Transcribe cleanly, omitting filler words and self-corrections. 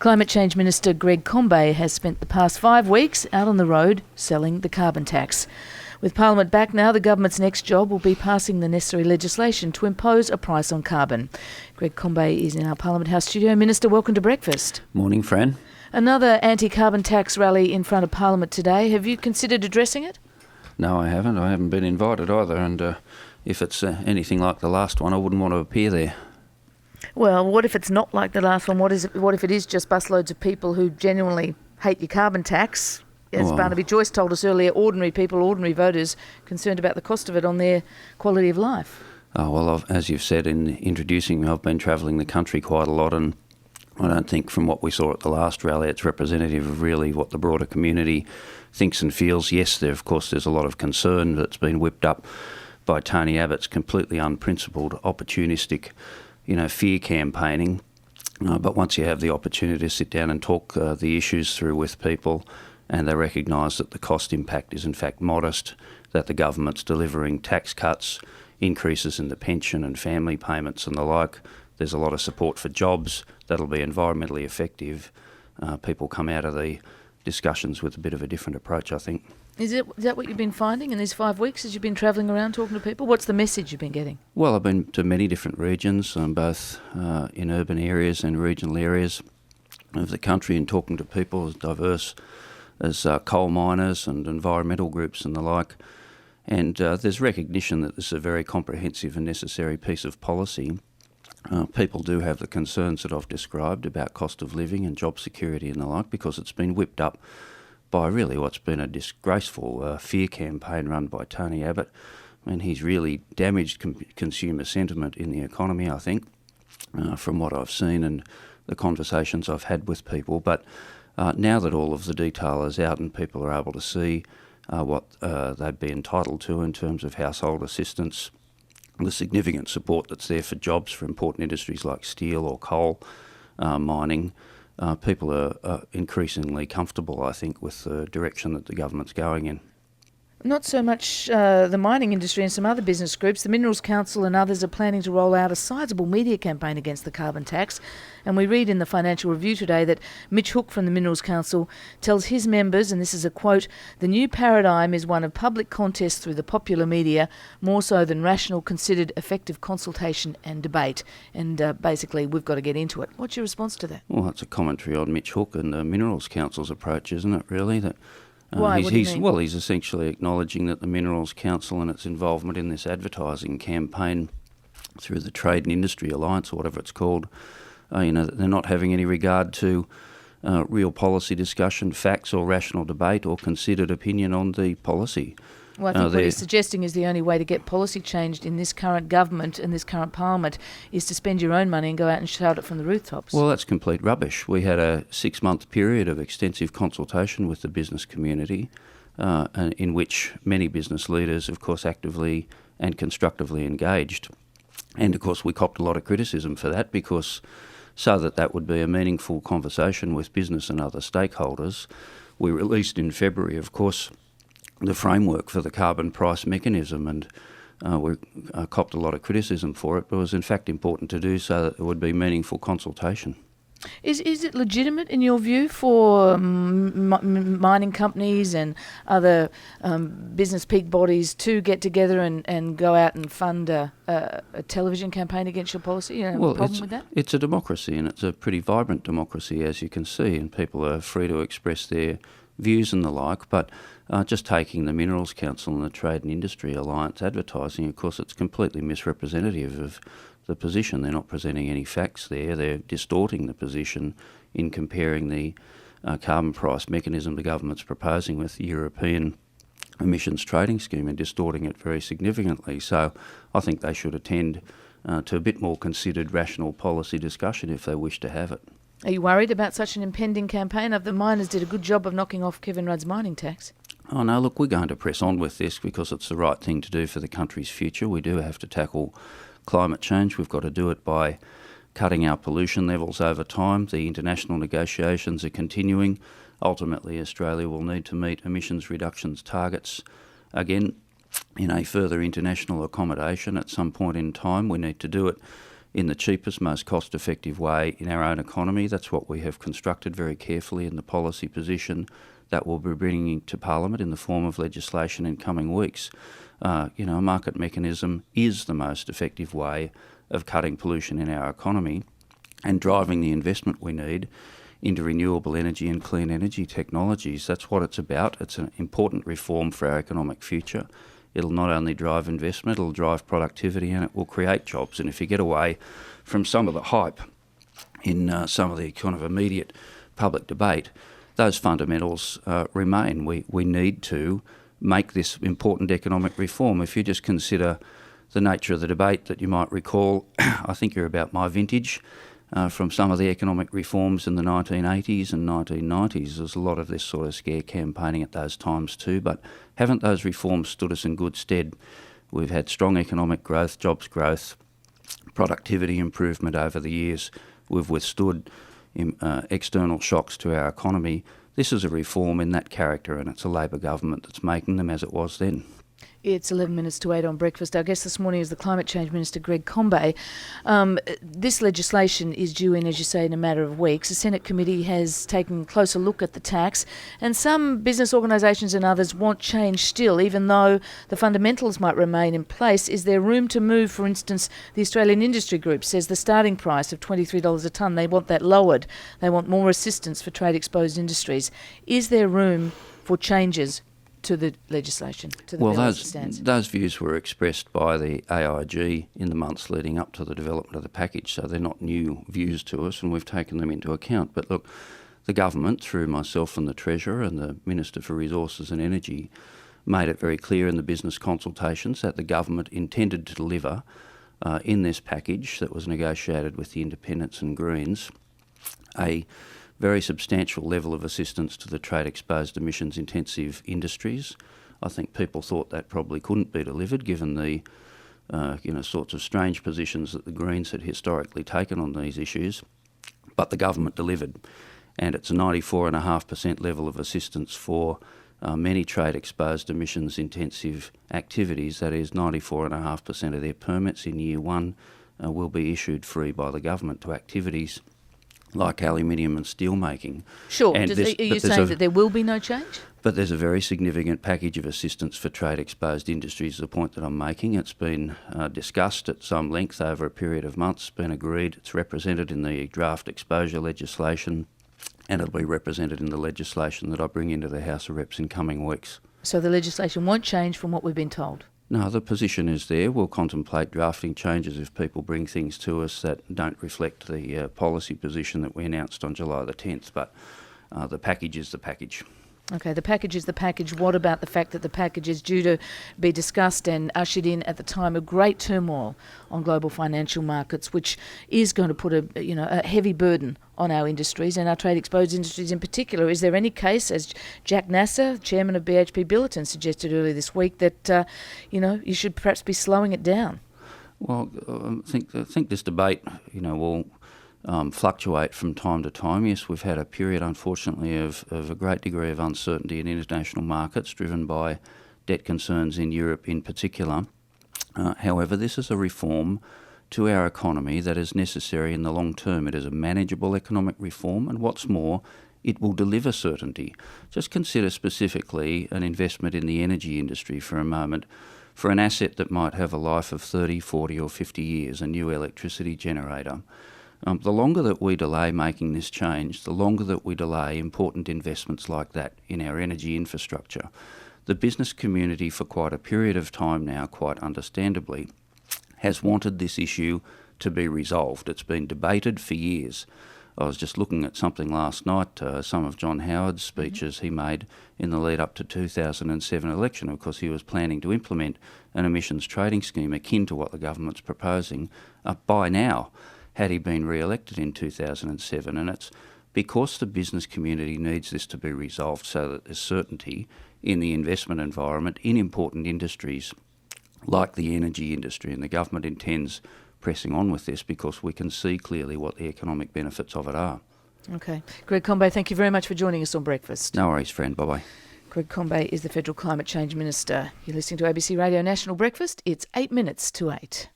Climate Change Minister Greg Combet has spent the past 5 weeks out on the road selling the carbon tax. With Parliament back now, the government's next job will be passing the necessary legislation to impose a price on carbon. Greg Combet is in our Parliament House studio. Minister, welcome to breakfast. Morning, Fran. Another anti-carbon tax rally in front of Parliament today. Have you considered addressing it? No, I haven't. I haven't been invited either, and if it's anything like the last one, I wouldn't want to appear there. Well, what if it's not like the last one? What if it is just busloads of people who genuinely hate your carbon tax? As Barnaby Joyce told us earlier, ordinary people, ordinary voters, concerned about the cost of it on their quality of life. Oh, well, as you've said in introducing me, I've been travelling the country quite a lot, and I don't think from what we saw at the last rally it's representative of really what the broader community thinks and feels. Yes, there's a lot of concern that's been whipped up by Tony Abbott's completely unprincipled, opportunistic, fear campaigning. But once you have the opportunity to sit down and talk the issues through with people, and they recognise that the cost impact is in fact modest, that the government's delivering tax cuts, increases in the pension and family payments and the like, there's a lot of support for jobs that'll be environmentally effective. People come out of the discussions with a bit of a different approach, I think. Is that what you've been finding in these 5 weeks as you've been travelling around talking to people? What's the message you've been getting? Well, I've been to many different regions, both in urban areas and regional areas of the country, and talking to people as diverse as coal miners and environmental groups and the like. And there's recognition that this is a very comprehensive and necessary piece of policy. People do have the concerns that I've described about cost of living and job security and the like, because it's been whipped up by really what's been a disgraceful fear campaign run by Tony Abbott. I mean, he's really damaged consumer sentiment in the economy, I think, from what I've seen and the conversations I've had with people. But now that all of the detail is out and people are able to see what they'd be entitled to in terms of household assistance, the significant support that's there for jobs for important industries like steel or coal mining, people are increasingly comfortable, I think, with the direction that the government's going in. Not so much the mining industry and some other business groups. The Minerals Council and others are planning to roll out a sizable media campaign against the carbon tax. And we read in the Financial Review today that Mitch Hook from the Minerals Council tells his members, and this is a quote, "The new paradigm is one of public contest through the popular media, more so than rational, considered, effective consultation and debate." And basically, we've got to get into it. What's your response to that? Well, that's a commentary on Mitch Hook and the Minerals Council's approach, isn't it, really? That Why? What do you mean? Well, he's essentially acknowledging that the Minerals Council and its involvement in this advertising campaign through the Trade and Industry Alliance, or whatever it's called, that they're not having any regard to real policy discussion, facts or rational debate or considered opinion on the policy. Well, I think what he's suggesting is the only way to get policy changed in this current government and this current parliament is to spend your own money and go out and shout it from the rooftops. Well, that's complete rubbish. We had a 6-month period of extensive consultation with the business community in which many business leaders, of course, actively and constructively engaged. And, of course, we copped a lot of criticism for that, because so that would be a meaningful conversation with business and other stakeholders, we released in February, of course, the framework for the carbon price mechanism, and we copped a lot of criticism for it, but it was in fact important to do so that there would be meaningful consultation. Is it legitimate, in your view, for mining companies and other business peak bodies to get together and go out and fund a television campaign against your policy? You have a problem with that? It's a democracy, and it's a pretty vibrant democracy, as you can see, and people are free to express their views and the like. But just taking the Minerals Council and the Trade and Industry Alliance advertising, of course, it's completely misrepresentative of the position. They're not presenting any facts there. They're distorting the position in comparing the carbon price mechanism the government's proposing with the European emissions trading scheme, and distorting it very significantly. So I think they should attend to a bit more considered, rational policy discussion if they wish to have it. Are you worried about such an impending campaign? The miners did a good job of knocking off Kevin Rudd's mining tax. Oh no, look, we're going to press on with this because it's the right thing to do for the country's future. We do have to tackle climate change. We've got to do it by cutting our pollution levels over time. The international negotiations are continuing. Ultimately, Australia will need to meet emissions reductions targets again in a further international accommodation at some point in time. We need to do it in the cheapest, most cost-effective way in our own economy. That's what we have constructed very carefully in the policy position that we'll be bringing to Parliament in the form of legislation in coming weeks. A market mechanism is the most effective way of cutting pollution in our economy and driving the investment we need into renewable energy and clean energy technologies. That's what it's about. It's an important reform for our economic future. It'll not only drive investment, it'll drive productivity, and it will create jobs. And if you get away from some of the hype in some of the kind of immediate public debate, those fundamentals remain. We need to make this important economic reform. If you just consider the nature of the debate that you might recall, I think you're about my vintage, from some of the economic reforms in the 1980s and 1990s. There's a lot of this sort of scare campaigning at those times too, but haven't those reforms stood us in good stead? We've had strong economic growth, jobs growth, productivity improvement over the years. We've withstood external shocks to our economy. This is a reform in that character, and it's a Labor government that's making them, as it was then. It's 11 minutes to 8 on breakfast. Our guest this morning is the Climate Change Minister, Greg Combet. This legislation is due in, as you say, in a matter of weeks. The Senate committee has taken a closer look at the tax, and some business organisations and others want change still, even though the fundamentals might remain in place. Is there room to move? For instance, the Australian Industry Group says the starting price of $23 a tonne, they want that lowered. They want more assistance for trade-exposed industries. Is there room for changes to the legislation, to the bill as it stands? Those views were expressed by the AIG in the months leading up to the development of the package, so they're not new views to us, and we've taken them into account. But look, the government, through myself and the Treasurer and the Minister for Resources and Energy, made it very clear in the business consultations that the government intended to deliver in this package that was negotiated with the Independents and Greens a very substantial level of assistance to the trade-exposed emissions-intensive industries. I think people thought that probably couldn't be delivered given the sorts of strange positions that the Greens had historically taken on these issues. But the government delivered, and it's a 94.5% level of assistance for many trade-exposed emissions-intensive activities. That is, 94.5% of their permits in year one will be issued free by the government to activities like aluminium and steel making. Sure. Are you saying that there will be no change? But there's a very significant package of assistance for trade-exposed industries, the point that I'm making. It's been discussed at some length over a period of months, been agreed. It's represented in the draft exposure legislation, and it'll be represented in the legislation that I bring into the House of Reps in coming weeks. So the legislation won't change from what we've been told? No, the position is there. We'll contemplate drafting changes if people bring things to us that don't reflect the policy position that we announced on July the 10th, but the package is the package. Okay, the package is the package. What about the fact that the package is due to be discussed and ushered in at the time of great turmoil on global financial markets, which is going to put a heavy burden on our industries and our trade-exposed industries in particular? Is there any case, as Jack Nasser, chairman of BHP Billiton, suggested earlier this week, that you should perhaps be slowing it down? Well, I think this debate, will fluctuate from time to time. Yes, we've had a period, unfortunately, of a great degree of uncertainty in international markets, driven by debt concerns in Europe in particular. However, this is a reform to our economy that is necessary in the long term. It is a manageable economic reform, and what's more, it will deliver certainty. Just consider specifically an investment in the energy industry for a moment. For an asset that might have a life of 30, 40 or 50 years, a new electricity generator, the longer that we delay making this change, the longer that we delay important investments like that in our energy infrastructure. The business community for quite a period of time now, quite understandably, has wanted this issue to be resolved. It's been debated for years. I was just looking at something last night, some of John Howard's speeches he made in the lead up to 2007 election. Of course, he was planning to implement an emissions trading scheme akin to what the government's proposing by now, had he been re-elected in 2007. And it's because the business community needs this to be resolved so that there's certainty in the investment environment in important industries like the energy industry, and the government intends pressing on with this because we can see clearly what the economic benefits of it are. Okay. Greg Combet, thank you very much for joining us on Breakfast. No worries, friend. Bye-bye. Greg Combet is the Federal Climate Change Minister. You're listening to ABC Radio National Breakfast. It's 8 minutes to 8.